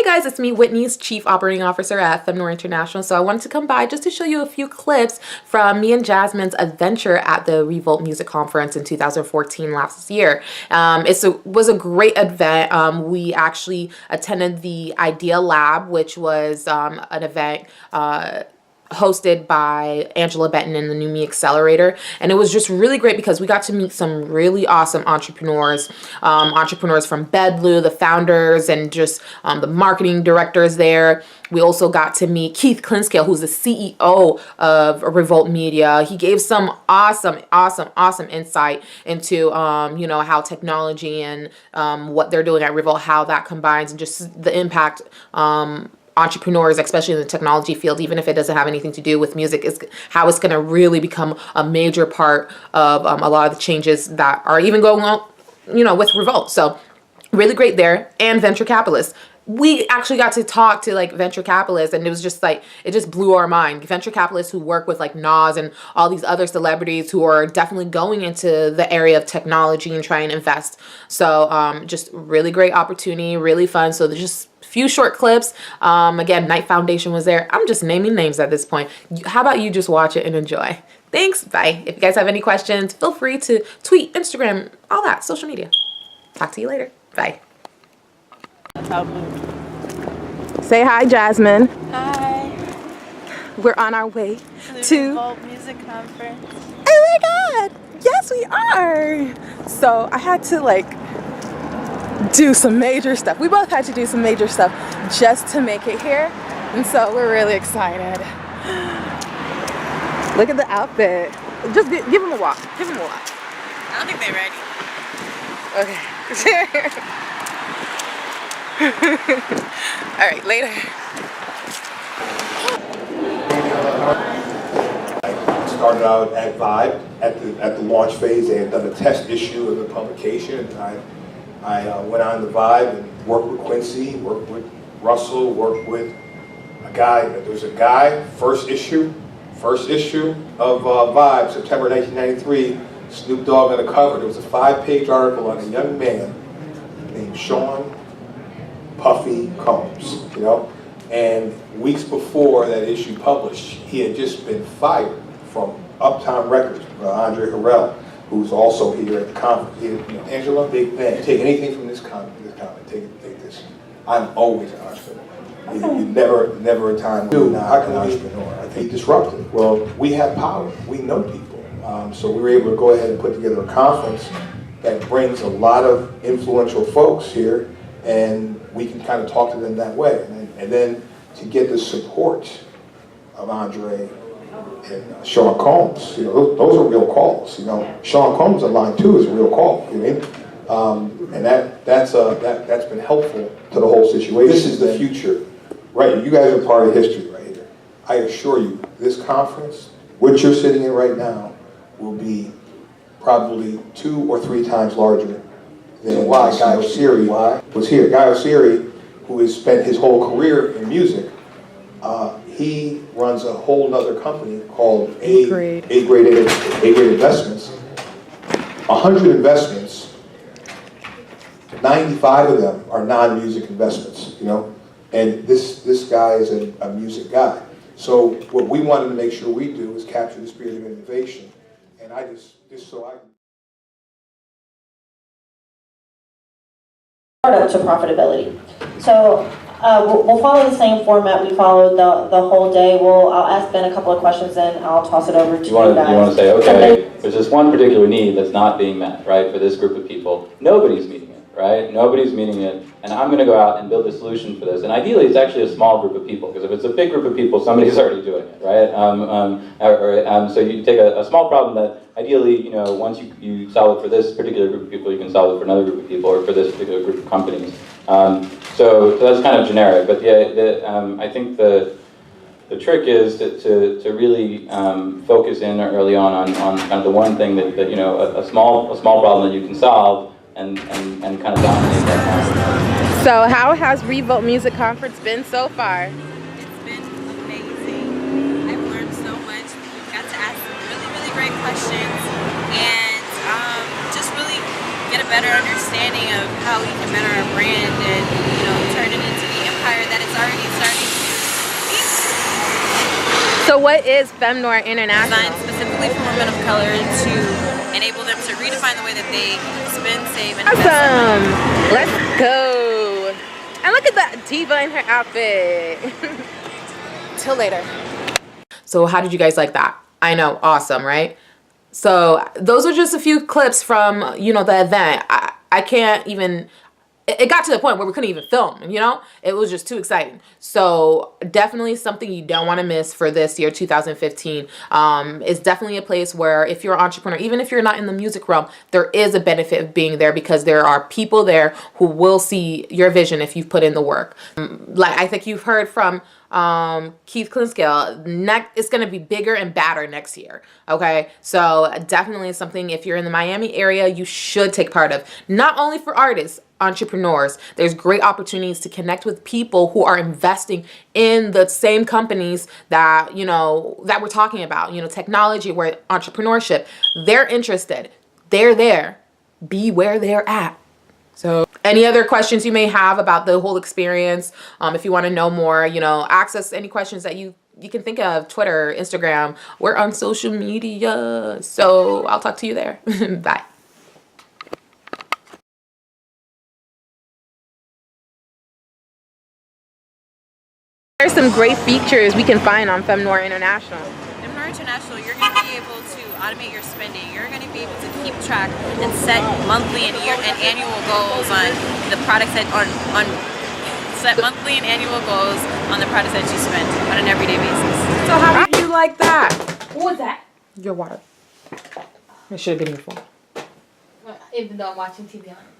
guys, it's me, Whitney's Chief Operating Officer at FemmeNoire International. So I wanted to come by just to show you a few clips from me and Jasmine's adventure at the Revolt Music Conference in 2014 last year. It was a great event. We actually attended the Idea Lab, which was an event hosted by Angela Benton and the NewMeAccelerator, and it was just really great because we got to meet some really awesome entrepreneurs from Bedlu, the founders, and just the marketing directors there. We also got to meet Keith Clinkscales, who's the CEO of Revolt Media. He gave some awesome insight into how technology and what they're doing at Revolt, how that combines, and just the impact entrepreneurs, especially in the technology field, even if it doesn't have anything to do with music, is how it's going to really become a major part of a lot of the changes that are even going on, with Revolt. So really great there. And venture capitalists. We actually got to talk to like venture capitalists, and it was just like, it just blew our mind. Venture capitalists who work with like Nas and all these other celebrities who are definitely going into the area of technology and trying to invest. So just really great opportunity, really fun. So there's just few short clips. Again, Knight Foundation was there. I'm just naming names at this point. How about you just watch it and enjoy? Thanks. Bye. If you guys have any questions, feel free to tweet, Instagram, all that, social media. Talk to you later. Bye. Say hi, Jasmine. Hi. We're on our way to Revolt Music Conference. Oh my God. Yes, we are. So I had to do some major stuff. We both had to do some major stuff just to make it here. And so we're really excited. Look at the outfit. Just give them a walk. Give them a walk. I don't think they're ready. Okay. All right, later. I started out at Vibe at the launch phase. They had done a test issue of the publication. I went on to Vibe and worked with Quincy, worked with Russell, worked with a guy. There was a guy, first issue of Vibe, September 1993, Snoop Dogg on the cover. There was a 5-page article on a young man named Sean Puffy Combs, and weeks before that issue published, he had just been fired from Uptown Records, Andre Harrell, who's also here at the conference. Angela, big fan. Take anything from this comment. Take this. I'm always an entrepreneur. You never a time when you're not an entrepreneur. I think disruptive. Well, we have power. We know people. So we were able to go ahead and put together a conference that brings a lot of influential folks here, and we can kind of talk to them that way. And then to get the support of Andre and Sean Combs, those are real calls. Sean Combs on line 2 is a real call. And that's been helpful to the whole situation. This is the future, right? You guys are part of history right here. I assure you, this conference, what you're sitting in right now, will be probably 2 or 3 times larger than why Guy Osiri was here. Guy Osiri, who has spent his whole career in music, he runs a whole other company called A-Grade Investments. 100 investments, 95 of them are non-music investments, And this guy is a music guy. So what we wanted to make sure we do is capture the spirit of innovation. And I startup to profitability. So we'll follow the same format we followed the whole day. I'll ask Ben a couple of questions, and I'll toss it over to you guys. You want to say, okay, there's this one particular need that's not being met, right, for this group of people. Nobody's meeting it, right? Nobody's meeting it, and I'm going to go out and build a solution for this. And ideally, it's actually a small group of people, because if it's a big group of people, somebody's already doing it, right? So you take a small problem that ideally, once you solve it for this particular group of people, you can solve it for another group of people, or for this particular group of companies. So that's kind of generic, but I think the trick is to really focus in early on kind of the one thing that a small problem that you can solve and kind of dominate that market. So how has Revolt Music Conference been so far? It's been amazing. I've learned so much. Got to ask some really great questions, and just really get a better understanding of how we can better our brand and turn it into the empire what is FemmeNoire International? Designed specifically for women of color to enable them to redefine the way that they spend, save, and invest their money. Awesome. Let's go. And look at that diva in her outfit. Till later. So how did you guys like that? I know, awesome, right? So those are just a few clips from, you know, the event. I can't even, it got to the point where we couldn't even film, you know? It was just too exciting. So definitely something you don't want to miss for this year, 2015. It's definitely a place where if you're an entrepreneur, even if you're not in the music realm, there is a benefit of being there because there are people there who will see your vision if you've put in the work. Like I think you've heard from Keith Clinkscales, it's going to be bigger and badder next year. Okay. So definitely something, if you're in the Miami area, you should take part of. Not only for artists, entrepreneurs, there's great opportunities to connect with people who are investing in the same companies that, you know, that we're talking about, you know, technology, where entrepreneurship, they're interested, they're there, be where they're at. So any other questions you may have about the whole experience, if you want to know more, you know, access any questions that you can think of, Twitter, Instagram, we're on social media. So I'll talk to you there. Bye. There's some great features we can find on FemmeNoire International. FemmeNoire International, you're going to be able to automate your spending. You're going to be able to keep track and set monthly and year and annual goals on the products that set monthly and annual goals on the products that you spend on an everyday basis. So how did you like that? What was that? Your water. It should have been your phone. Even though I'm watching TV on it.